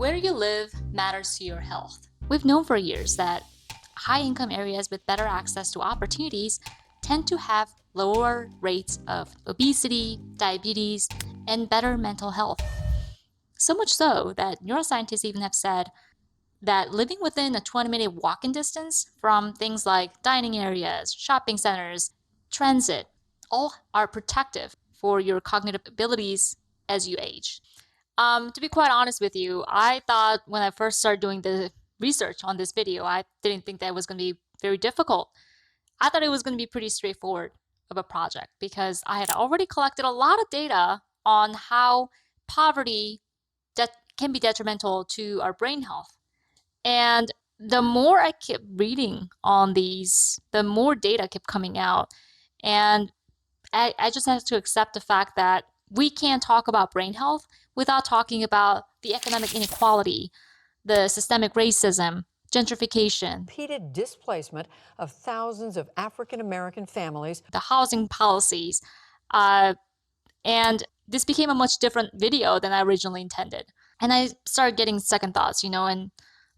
Where you live matters to your health. We've known for years that high-income areas with better access to opportunities tend to have lower rates of obesity, diabetes, and better mental health. So much so that neuroscientists even have said that living within a 20-minute walking distance from things like dining areas, shopping centers, transit, all are protective for your cognitive abilities as you age. To be quite honest with you, I thought when I first started doing the research on this video, I didn't think that was going to be very difficult. I thought it was going to be pretty straightforward of a project because I had already collected a lot of data on how poverty can be detrimental to our brain health. And the more I kept reading on these, the more data kept coming out. And I just had to accept the fact that we can't talk about brain health without talking about the economic inequality, the systemic racism, gentrification, Repeated displacement of thousands of African American families, the housing policies. And this became a much different video than I originally intended. And I started getting second thoughts, and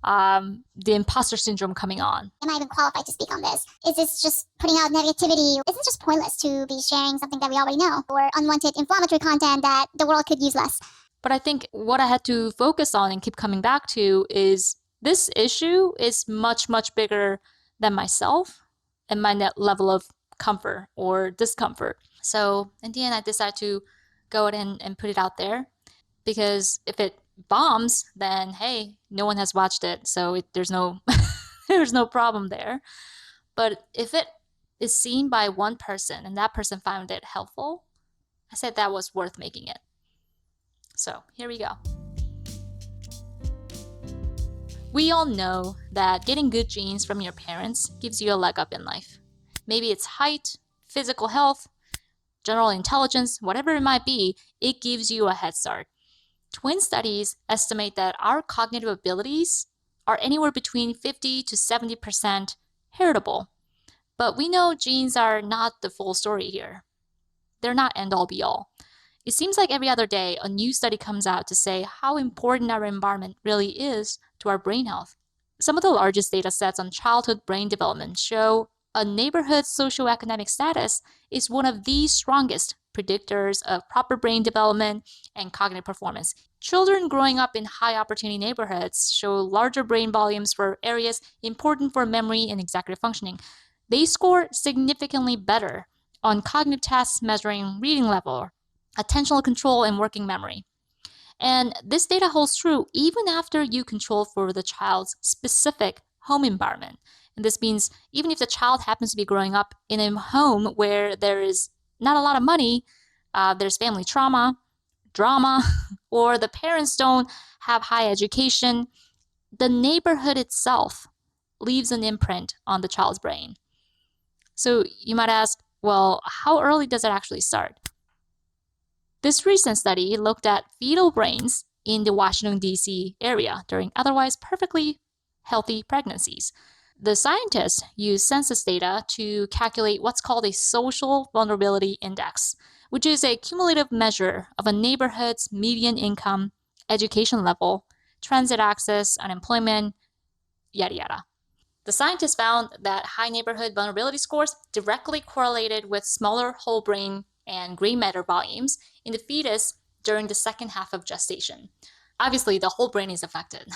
the imposter syndrome coming on. Am I even qualified to speak on this? Is this just putting out negativity? Is it just pointless to be sharing something that we already know or unwanted inflammatory content that the world could use less? But I think what I had to focus on and keep coming back to is this issue is much, much bigger than myself and my net level of comfort or discomfort. So in the end, I decided to go ahead and put it out there because if it bombs, then hey, no one has watched it, so there's no there's no problem there. But if it is seen by one person and that person found it helpful, I said that was worth making it. So here we go. We all know that getting good genes from your parents gives you a leg up in life. Maybe it's height, physical health, general intelligence, whatever it might be, it gives you a head start. Twin studies estimate that our cognitive abilities are anywhere between 50 to 70% heritable. But we know genes are not the full story here. They're not end-all be-all. It seems like every other day, a new study comes out to say how important our environment really is to our brain health. Some of the largest data sets on childhood brain development show a neighborhood's socioeconomic status is one of the strongest predictors of proper brain development and cognitive performance. Children growing up in high-opportunity neighborhoods show larger brain volumes for areas important for memory and executive functioning. They score significantly better on cognitive tests measuring reading level, attentional control, and working memory. And this data holds true even after you control for the child's specific home environment. And this means even if the child happens to be growing up in a home where there is not a lot of money, there's family trauma, drama, or the parents don't have high education, the neighborhood itself leaves an imprint on the child's brain. So you might ask, well, how early does it actually start? This recent study looked at fetal brains in the Washington, D.C. area during otherwise perfectly healthy pregnancies. The scientists used census data to calculate what's called a social vulnerability index, which is a cumulative measure of a neighborhood's median income, education level, transit access, unemployment, yada yada. The scientists found that high neighborhood vulnerability scores directly correlated with smaller whole brain and gray matter volumes in the fetus during the second half of gestation. Obviously, the whole brain is affected,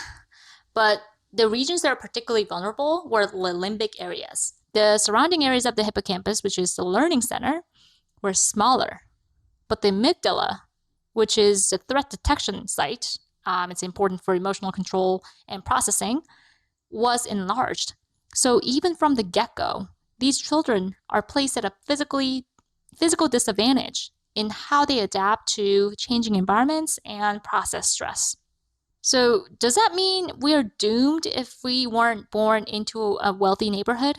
but the regions that are particularly vulnerable were the limbic areas. The surrounding areas of the hippocampus, which is the learning center, were smaller, but the amygdala, which is the threat detection site, it's important for emotional control and processing, was enlarged. So even from the get-go, these children are placed at a physical disadvantage in how they adapt to changing environments and process stress. So does that mean we're doomed if we weren't born into a wealthy neighborhood?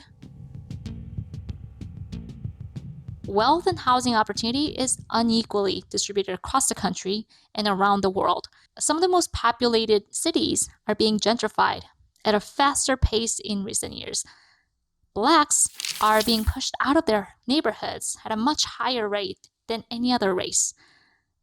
Wealth and housing opportunity is unequally distributed across the country and around the world. Some of the most populated cities are being gentrified at a faster pace in recent years. Blacks are being pushed out of their neighborhoods at a much higher rate than any other race.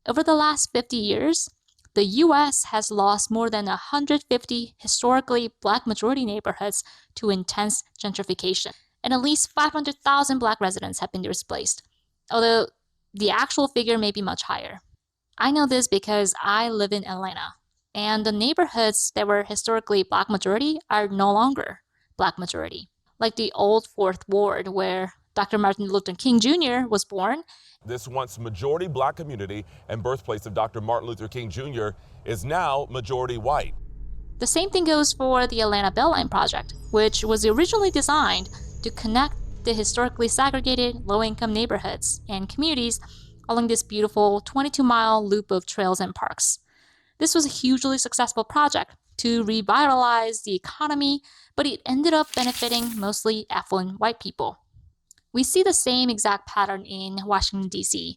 Over the last 50 years, the US has lost more than 150 historically black majority neighborhoods to intense gentrification, and at least 500,000 black residents have been displaced, although the actual figure may be much higher. I know this because I live in Atlanta, and the neighborhoods that were historically black majority are no longer black majority, like the old Fourth Ward where Dr. Martin Luther King Jr. was born. This once majority black community and birthplace of Dr. Martin Luther King Jr. is now majority white. The same thing goes for the Atlanta Beltline project, which was originally designed to connect the historically segregated low-income neighborhoods and communities along this beautiful 22-mile loop of trails and parks. This was a hugely successful project to revitalize the economy, but it ended up benefiting mostly affluent white people. We see the same exact pattern in Washington, D.C.,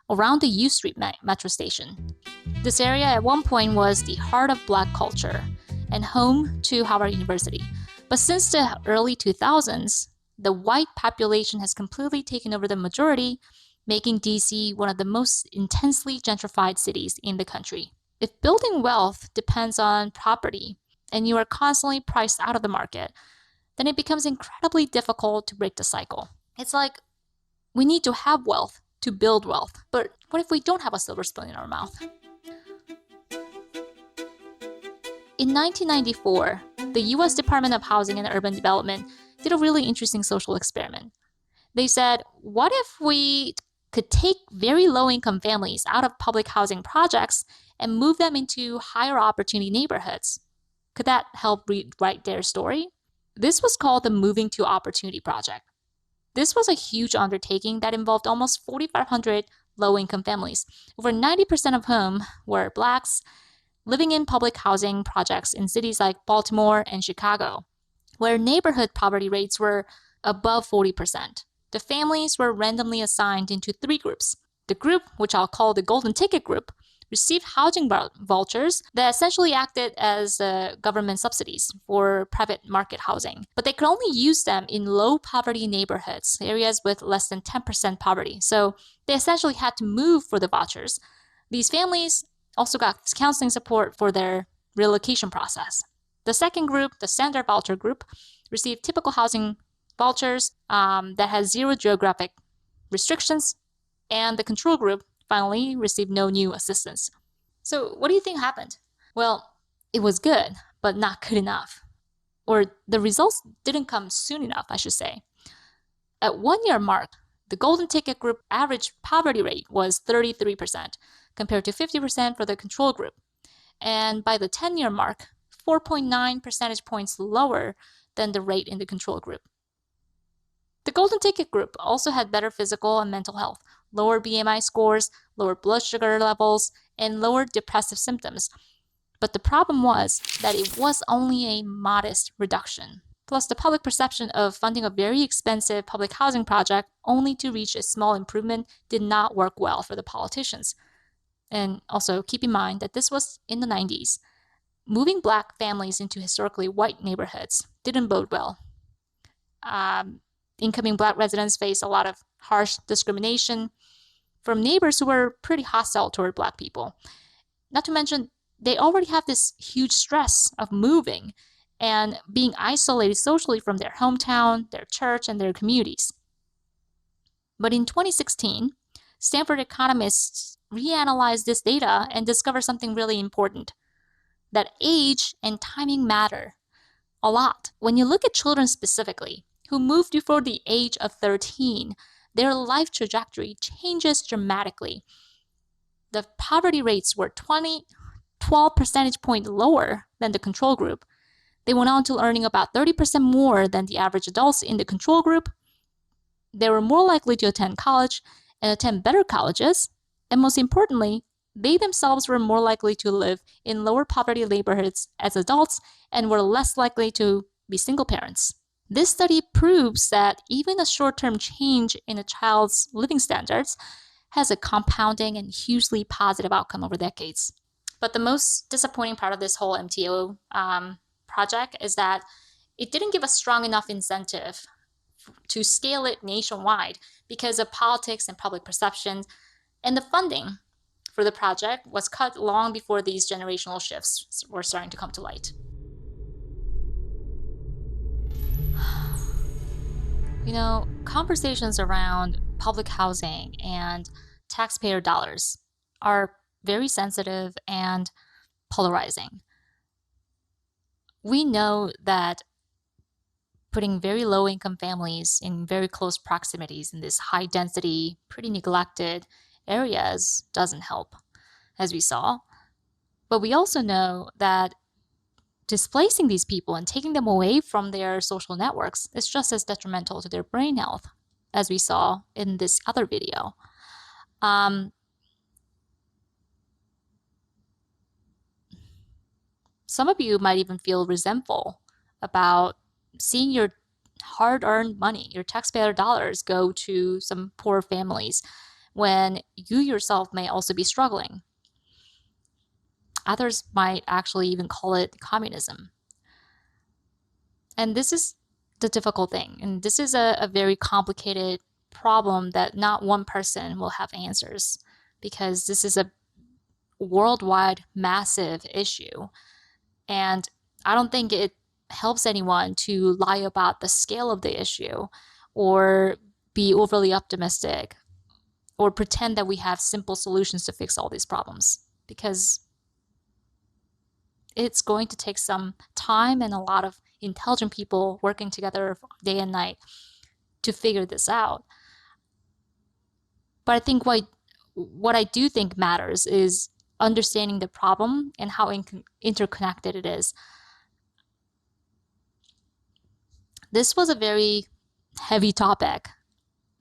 around the U Street metro station. This area at one point was the heart of black culture and home to Howard University. But since the early 2000s, the white population has completely taken over the majority, making D.C. one of the most intensely gentrified cities in the country. If building wealth depends on property and you are constantly priced out of the market, then it becomes incredibly difficult to break the cycle. It's like we need to have wealth to build wealth, but what if we don't have a silver spoon in our mouth? In 1994, the US Department of Housing and Urban Development did a really interesting social experiment. They said, what if we could take very low-income families out of public housing projects and move them into higher opportunity neighborhoods? Could that help rewrite their story? This was called the Moving to Opportunity Project. This was a huge undertaking that involved almost 4,500 low-income families, over 90% of whom were blacks, living in public housing projects in cities like Baltimore and Chicago, where neighborhood poverty rates were above 40%. The families were randomly assigned into three groups. The group, which I'll call the Golden Ticket Group, received housing vouchers that essentially acted as government subsidies for private market housing. But they could only use them in low poverty neighborhoods, areas with less than 10% poverty. So they essentially had to move for the vouchers. These families also got counseling support for their relocation process. The second group, the standard voucher group, received typical housing vouchers that has zero geographic restrictions, and the control group finally received no new assistance. So what do you think happened? Well, it was good, but not good enough. Or the results didn't come soon enough, I should say. At 1 year mark, the Golden Ticket Group average poverty rate was 33%, compared to 50% for the control group. And by the 10-year mark, 4.9 percentage points lower than the rate in the control group. The Golden Ticket Group also had better physical and mental health, lower BMI scores, lower blood sugar levels, and lower depressive symptoms. But the problem was that it was only a modest reduction. Plus, the public perception of funding a very expensive public housing project only to reach a small improvement did not work well for the politicians. And also, keep in mind that this was in the 90s. Moving black families into historically white neighborhoods didn't bode well. Incoming black residents faced a lot of harsh discrimination from neighbors who were pretty hostile toward black people. Not to mention, they already have this huge stress of moving and being isolated socially from their hometown, their church, and their communities. But in 2016, Stanford economists reanalyzed this data and discovered something really important, that age and timing matter a lot. When you look at children specifically, who moved before the age of 13, their life trajectory changes dramatically. The poverty rates were 12 percentage points lower than the control group. They went on to earning about 30% more than the average adults in the control group. They were more likely to attend college and attend better colleges. And most importantly, they themselves were more likely to live in lower poverty neighborhoods as adults and were less likely to be single parents. This study proves that even a short-term change in a child's living standards has a compounding and hugely positive outcome over decades. But the most disappointing part of this whole MTO project is that it didn't give a strong enough incentive to scale it nationwide because of politics and public perception, and the funding for the project was cut long before these generational shifts were starting to come to light. You know, conversations around public housing and taxpayer dollars are very sensitive and polarizing. We know that putting very low income families in very close proximities in these high density, pretty neglected areas doesn't help, as we saw. But we also know that displacing these people and taking them away from their social networks is just as detrimental to their brain health, as we saw in this other video. Some of you might even feel resentful about seeing your hard-earned money, your taxpayer dollars, go to some poor families when you yourself may also be struggling. Others might actually even call it communism. And this is the difficult thing. And this is a very complicated problem that not one person will have answers, because this is a worldwide massive issue. And I don't think it helps anyone to lie about the scale of the issue or be overly optimistic or pretend that we have simple solutions to fix all these problems, because it's going to take some time and a lot of intelligent people working together day and night to figure this out. But I think what I do think matters is understanding the problem and how interconnected it is. This was a very heavy topic.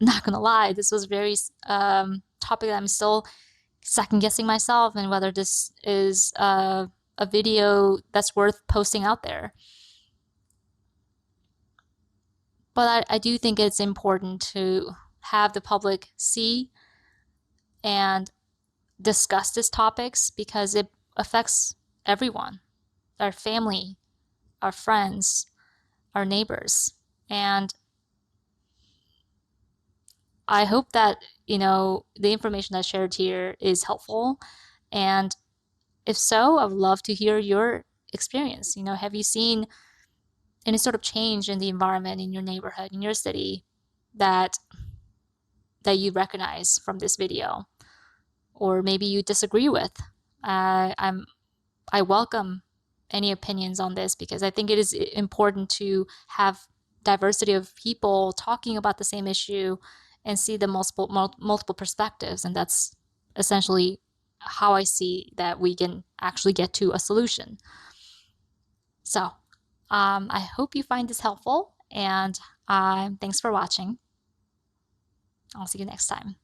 Not gonna lie, this was a very topic that I'm still second guessing myself and whether this is a video that's worth posting out there. But I do think it's important to have the public see and discuss these topics, because it affects everyone, our family, our friends, our neighbors. And I hope that, the information that's shared here is helpful. And if so, I would love to hear your experience. Have you seen any sort of change in the environment in your neighborhood, in your city, that you recognize from this video, or maybe you disagree with? I welcome any opinions on this, because I think it is important to have diversity of people talking about the same issue and see the multiple perspectives. And that's essentially how I see that we can actually get to a solution. So I hope you find this helpful, and thanks for watching. I'll see you next time.